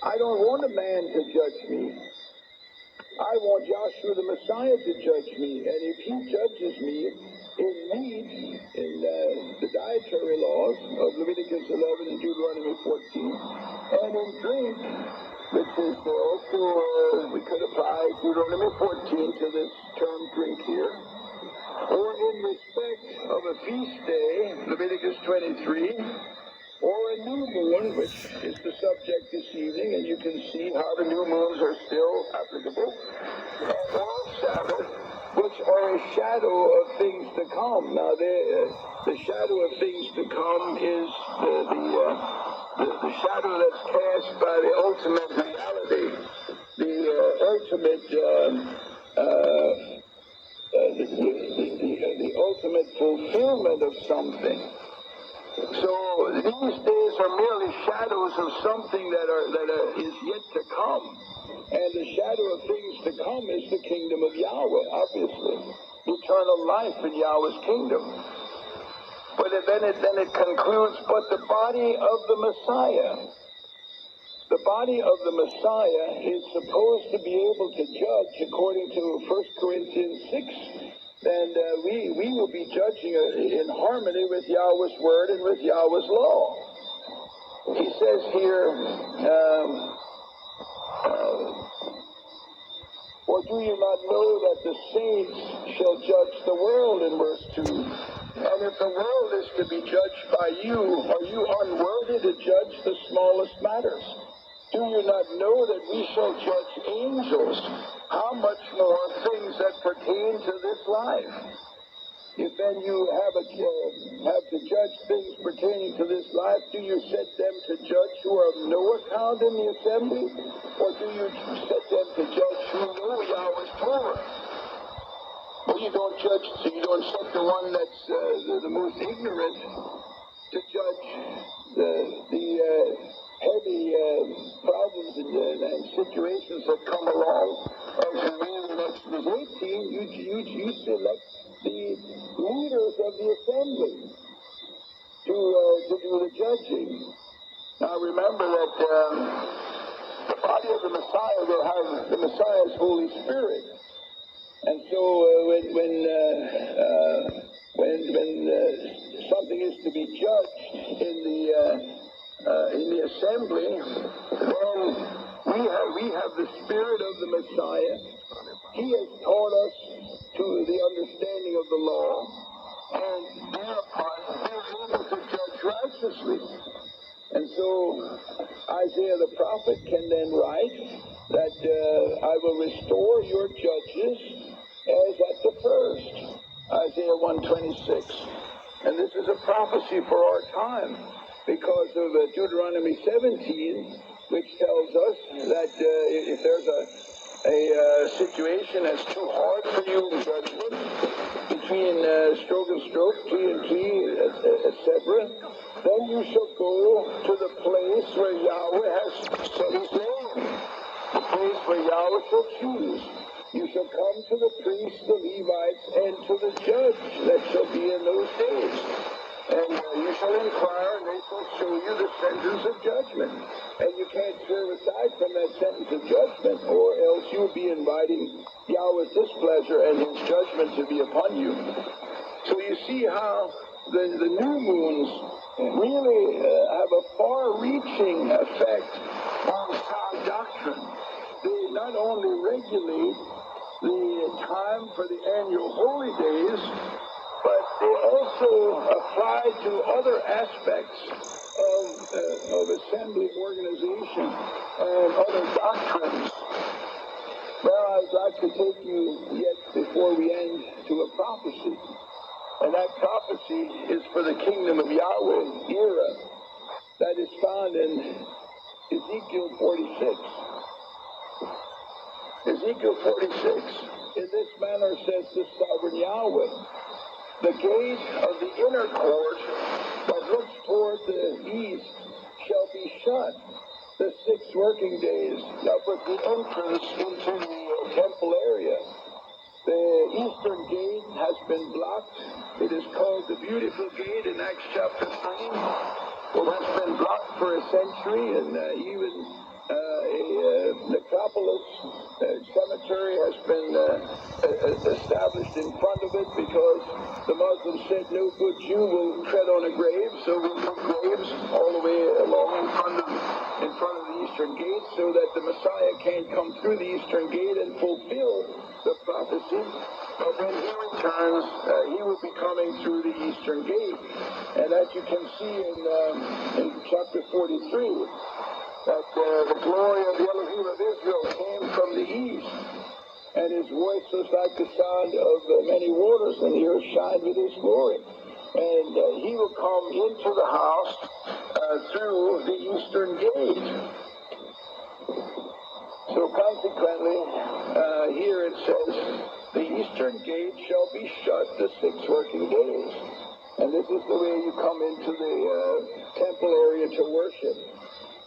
I don't want a man to judge me. I want Yahshua the Messiah to judge me. And if he judges me in meat, in the dietary laws of Leviticus 11 and Deuteronomy 14, and in drink, which is also, we could apply Deuteronomy 14 to this term drink here, or in respect of a feast day, Leviticus 23, or a new moon, which is the subject this evening, and you can see how the new moons are still applicable, or Sabbath, which are a shadow of things to come. Now, the shadow of things to come is the shadow that's cast by the ultimate reality, the ultimate fulfillment of something. So these days are merely shadows of something that is yet to come. And the shadow of things to come is the kingdom of Yahweh, obviously. Eternal life in Yahweh's kingdom. But then it concludes, but the body of the Messiah. The body of the Messiah is supposed to be able to judge according to 1 Corinthians 6. And we will be judging in harmony with Yahweh's word and with Yahweh's law. He says here, or do you not know that the saints shall judge the world, in verse 2? And if the world is to be judged by you, are you unworthy to judge the smallest matters? Do you not know that we shall judge angels? How much more things that pertain to this life? If then you have to judge things pertaining to this life, do you set them to judge who are of no account in the assembly? Or do you set them to judge who know Yahweh's Torah? Well, you don't judge, so you don't set the one that's the most ignorant to judge the heavy problems and situations that come along. As you read in Exodus 18, you select the leaders of the assembly to do the judging. Now remember that the body of the Messiah will have the Messiah's Holy Spirit. And so when something is to be judged in the assembly, then we have the Spirit of the Messiah. He has taught us to the understanding of the law, and thereupon we are able to judge righteously. And so Isaiah the prophet can then write that I will restore your judges as at the first. Isaiah 1:26. And this is a prophecy for our time, because of Deuteronomy 17, which tells us that if there's a situation that's too hard for you in judgment, between stroke and stroke, key and key, etc., then you shall go to the place where Yahweh has set his name, the place where Yahweh shall choose. You shall come to the priests, the Levites, and to the judge that shall be in those days. And you shall inquire, and they shall show you the sentence of judgment. And you can't swerve aside from that sentence of judgment, or else you'll be inviting Yahweh's displeasure and his judgment to be upon you. So you see how the new moons really have a far-reaching effect on sound doctrine. They not only regulate the time for the annual holy days, but they also apply to other aspects of assembly organization and other doctrines. Well, I'd like to take you yet before we end to a prophecy. And that prophecy is for the kingdom of Yahweh era that is found in Ezekiel 46. Ezekiel 46, in this manner says the sovereign Yahweh, the gate of the inner court that looks toward the east shall be shut the 6 working days, that was the entrance into the temple area. The eastern gate has been blocked. It is called the Beautiful Gate in Acts chapter 3. It has been blocked for a century, and even a necropolis cemetery has been established in front of it because the Muslims said no good Jew will tread on a grave, so we put graves all the way along in front of the eastern gate so that the Messiah can't come through the eastern gate and fulfill the prophecy. But when he returns, he will be coming through the eastern gate. And as you can see in chapter 43, that the glory of the Elohim of Israel came from the east, and his voice was like the sound of many waters, and the earth shined with his glory. And he will come into the house through the eastern gate. So consequently, here it says, the eastern gate shall be shut the 6 working days. And this is the way you come into the temple area to worship.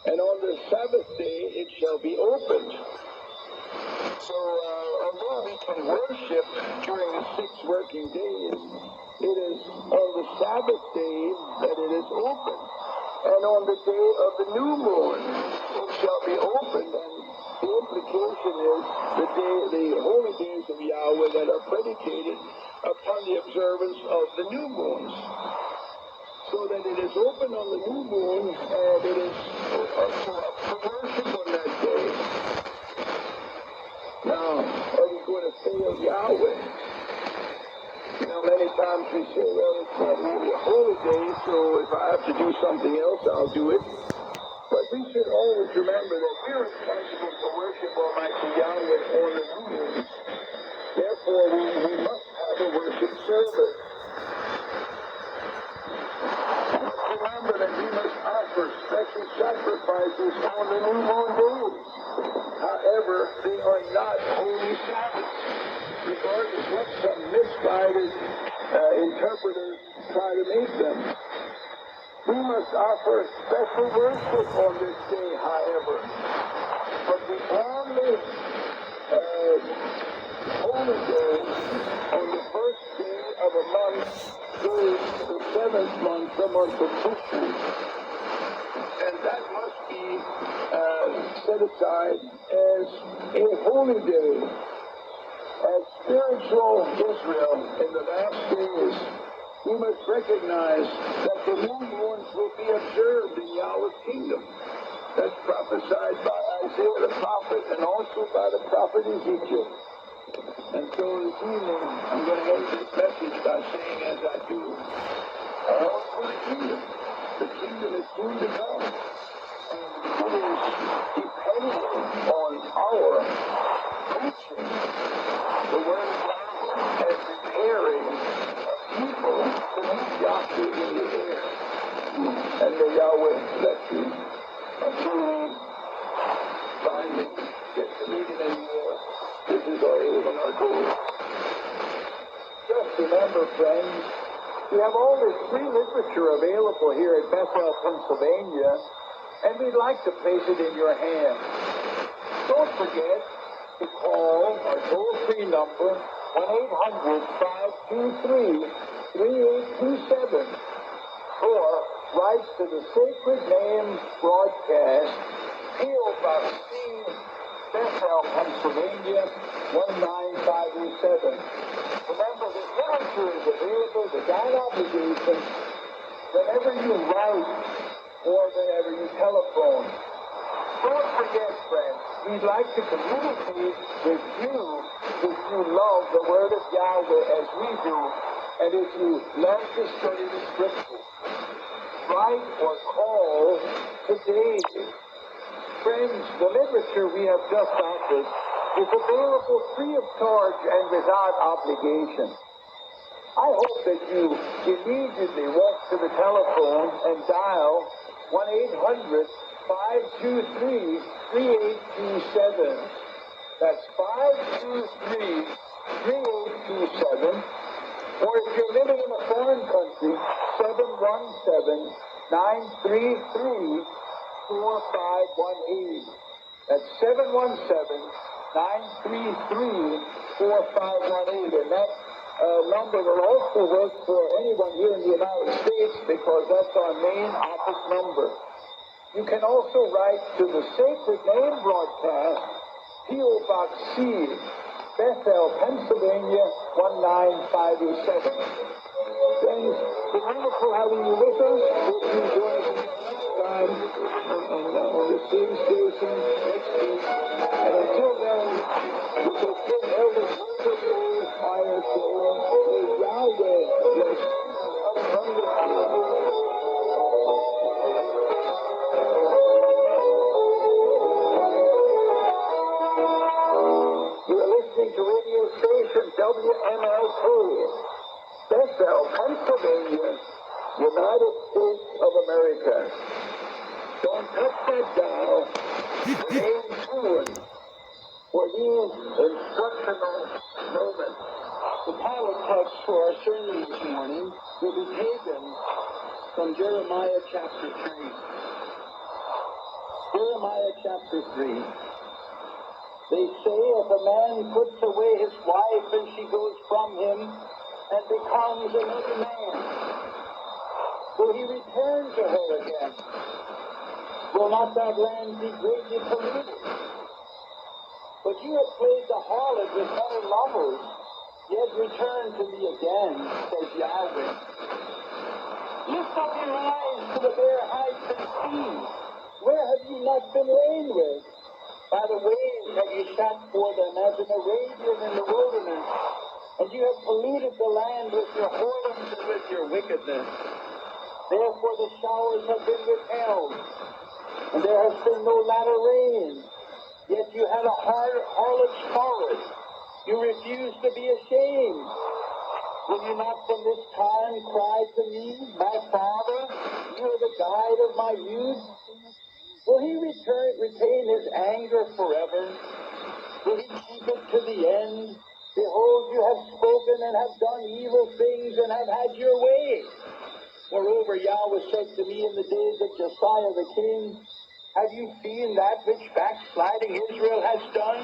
And on the Sabbath day it shall be opened. So although we can worship during the 6 working days, it is on the Sabbath day that it is open. And on the day of the new moon it shall be opened. And the implication is the holy days of Yahweh that are predicated upon the observance of the new moons. So that it is open on the new moon, and it is also up for worship on that day. Now, are we going to fail Yahweh? You know, many times we say, well, it's not really a holy day, so if I have to do something else, I'll do it. But we should always remember that we're responsible for worship Almighty Yahweh on the new moon. Therefore, we must have a worship service. Remember that we must offer special sacrifices on the new moon days. However, they are not holy Sabbaths, regardless what some misguided interpreters try to make them. We must offer special worship on this day, however. But the only holy day on the first day of a month is the 7th month, the month of Tecsun. And that must be set aside as a holy day. As spiritual Israel in the last days, we must recognize that the new moons will be observed in Yahweh's kingdom. That's prophesied by Isaiah the prophet and also by the prophet Ezekiel. And so this evening, I'm going to end this message by saying as I do, all for the kingdom. The kingdom is soon to come. And it is dependent on our preaching the word of God and preparing people to meet Yahweh in the air. And may Yahweh bless you until we finally get to meet him anymore. This is our aim and our goal. Just remember, friends, we have all this free literature available here at Bethel, Pennsylvania, and we'd like to place it in your hands. Don't forget to call our toll-free number, 1-800-523-3827, or write to the Sacred Names Broadcast, P.O. Box C, Bethel, Pennsylvania, 19507. Remember, the literature is available without obligation whenever you write or whenever you telephone. Don't forget, friends, we'd like to communicate with you if you love the Word of Yahweh as we do, and if you love to study the Scriptures. Write or call today. Friends, the literature we have just offered is available free of charge and without obligation. I hope that you immediately walk to the telephone and dial 1-800-523-3827. That's 523-3827. Or if you're living in a foreign country, 717-933-4518. That's 717-933-4518. And that number will also work for anyone here in the United States because that's our main office number. You can also write to the Sacred Name Broadcast, P.O. Box C, Bethel, Pennsylvania, 19507. Friends, it's wonderful having you with us. Hope you enjoy the next time on the same station next week. And until then, with the King Elder Fire Soul, may Yahweh bless you abundantly. You are listening to radio station WMLK, Bethel, Pennsylvania, United States of America. Don't touch that dial. Remain tuned for these instructional moments. The pilot text for our sermon this morning will be taken from Jeremiah chapter 3. Jeremiah chapter 3. They say if a man puts away his wife and she goes from him and becomes another man, will he return to her again? Will not that land be greatly polluted? But you have played the harlot with other lovers, yet return to me again, says Yahweh. Lift up your eyes to the bare heights and see. Where have you not been reigned with? By the waves have you sat for them as an Arabian in the wilderness, and you have polluted the land with your whoredoms and with your wickedness. Therefore the showers have been withheld, and there has been no latter rain. Yet you had a harlot's forehead. You refused to be ashamed. Will you not from this time cry to me, my Father? You are the guide of my youth. Will he retain his anger forever? Will he keep it to the end? Behold, you have spoken and have done evil things and have had your way. Moreover, Yahweh said to me in the days of Josiah the king, have you seen that which backsliding Israel has done?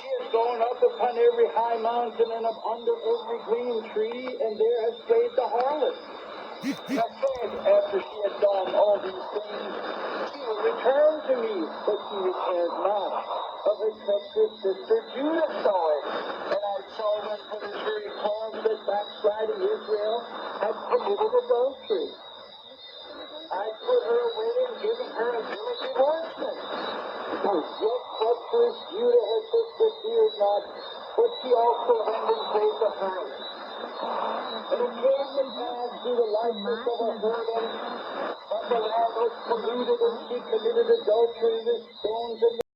She has gone up upon every high mountain and up under every green tree, and there has played the harlot. I said, after she had done all these things, she will return to me, but she returned not. Of her treacherous sister Judah saw it, and I saw that for this very cause that backsliding Israel had committed adultery. I put her away and given her a bill of divorcement. Yet treacherous Judah, her sister, feared not, but she also went and played the harlot. And it came to pass through the likeness of a whoredom, but the land was polluted, and she committed adultery with stones and